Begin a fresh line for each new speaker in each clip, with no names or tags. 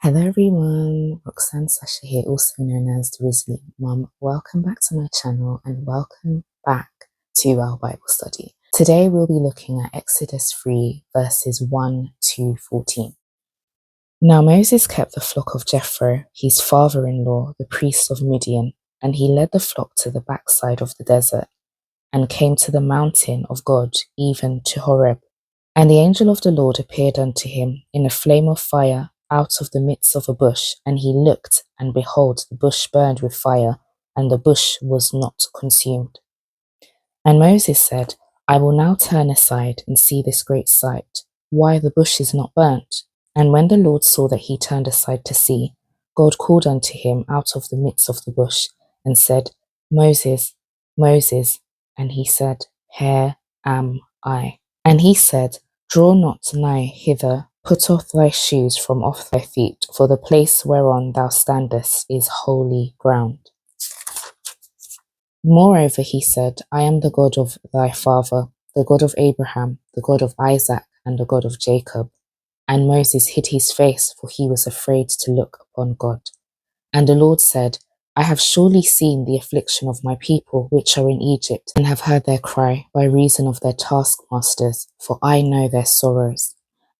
Hello everyone, Roxanne Sasha here, also known as the Grizzly Mum. Welcome back to my channel and welcome back to our Bible study. Today we'll be looking at Exodus 3 verses 1 to 14. Now Moses kept the flock of Jethro, his father-in-law, the priest of Midian, and he led the flock to the backside of the desert and came to the mountain of God, even to Horeb. And the angel of the Lord appeared unto him in a flame of fire out of the midst of a bush. And he looked, and behold, the bush burned with fire, and the bush was not consumed. And Moses said, I will now turn aside and see this great sight, why the bush is not burnt. And when the Lord saw that he turned aside to see, God called unto him out of the midst of the bush, and said, Moses, Moses. And he said, Here am I. And he said, Draw not nigh hither, put off thy shoes from off thy feet, for the place whereon thou standest is holy ground. Moreover he said, I am the God of thy father, the God of Abraham, the God of Isaac, and the God of Jacob. And Moses hid his face, for he was afraid to look upon God. And the Lord said, I have surely seen the affliction of my people which are in Egypt, and have heard their cry by reason of their taskmasters, for I know their sorrows.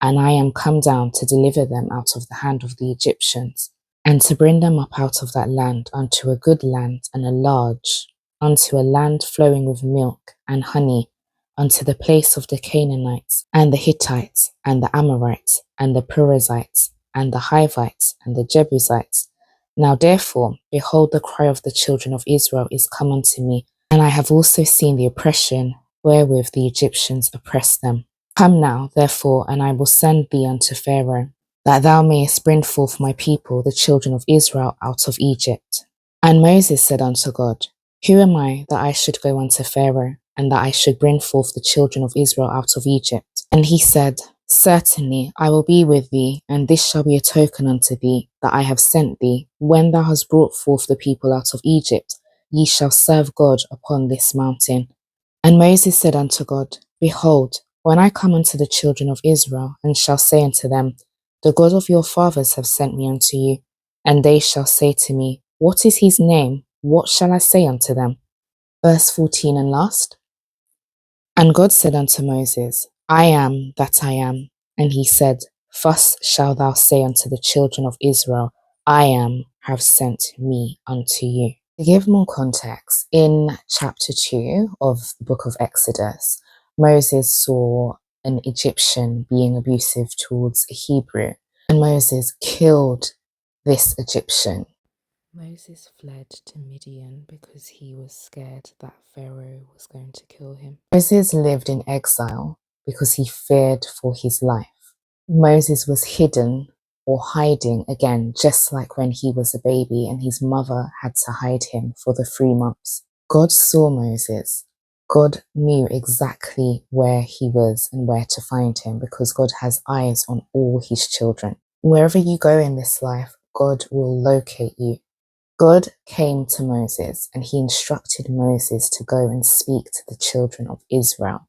And I am come down to deliver them out of the hand of the Egyptians, and to bring them up out of that land unto a good land and a large, unto a land flowing with milk and honey, unto the place of the Canaanites, and the Hittites, and the Amorites, and the Perizzites, and the Hivites, and the Jebusites. Now therefore, behold, the cry of the children of Israel is come unto me, and I have also seen the oppression wherewith the Egyptians oppress them. Come now, therefore, and I will send thee unto Pharaoh, that thou mayest bring forth my people, the children of Israel, out of Egypt. And Moses said unto God, Who am I that I should go unto Pharaoh, and that I should bring forth the children of Israel out of Egypt? And he said, Certainly I will be with thee, and this shall be a token unto thee, that I have sent thee. When thou hast brought forth the people out of Egypt, ye shall serve God upon this mountain. And Moses said unto God, Behold, when I come unto the children of Israel, and shall say unto them, The God of your fathers have sent me unto you, and they shall say to me, What is his name? What shall I say unto them? Verse 14 and last. And God said unto Moses, I am that I am. And he said, Thus shalt thou say unto the children of Israel, I am have sent me unto you. To give more context, in chapter 2 of the book of Exodus, Moses saw an Egyptian being abusive towards a Hebrew, and Moses killed this Egyptian. Moses fled to Midian because he was scared that Pharaoh was going to kill him. Moses lived in exile because he feared for his life. Moses was hidden or hiding again, just like when he was a baby and his mother had to hide him for the 3 months. God saw Moses. God knew exactly where he was and where to find him, because God has eyes on all his children. Wherever you go in this life, God will locate you. God came to Moses and he instructed Moses to go and speak to the children of Israel.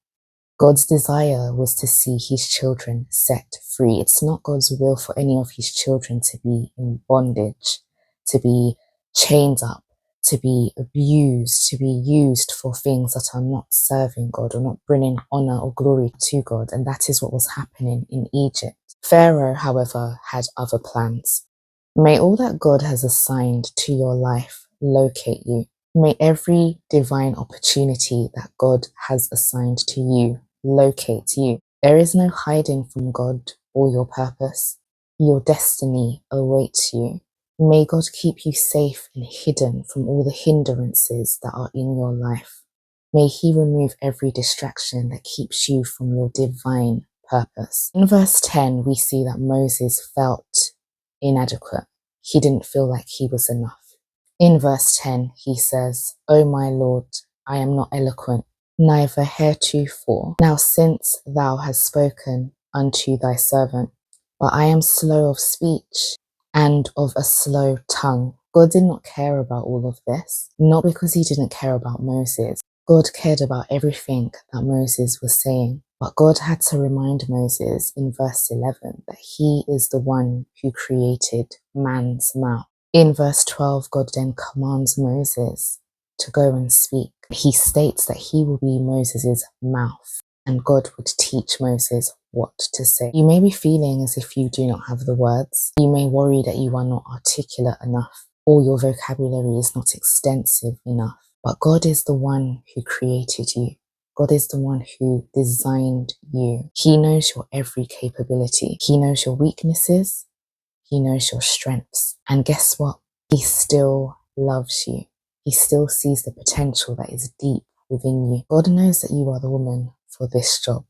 God's desire was to see his children set free. It's not God's will for any of his children to be in bondage, to be chained up, to be abused, to be used for things that are not serving God or not bringing honor or glory to God. And that is what was happening in Egypt. Pharaoh, however, had other plans. May all that God has assigned to your life locate you. May every divine opportunity that God has assigned to you locate you. There is no hiding from God or your purpose. Your destiny awaits you. May God keep you safe and hidden from all the hindrances that are in your life. May he remove every distraction that keeps you from your divine purpose. In verse 10, we see that Moses felt inadequate. He didn't feel like he was enough. In verse 10, he says, O my Lord, I am not eloquent, neither heretofore. Now since thou hast spoken unto thy servant, but I am slow of speech and of a slow tongue. God did not care about all of this, not because he didn't care about Moses. God cared about everything that Moses was saying. But God had to remind Moses in verse 11 that he is the one who created man's mouth. In verse 12, God then commands Moses to go and speak. He states that he will be Moses' mouth and God would teach Moses what to say. You may be feeling as if you do not have the words. You may worry that you are not articulate enough or your vocabulary is not extensive enough. But God is the one who created you. God is the one who designed you. He knows your every capability. He knows your weaknesses. He knows your strengths. And guess what? He still loves you. He still sees the potential that is deep within you. God knows that you are the woman for this job.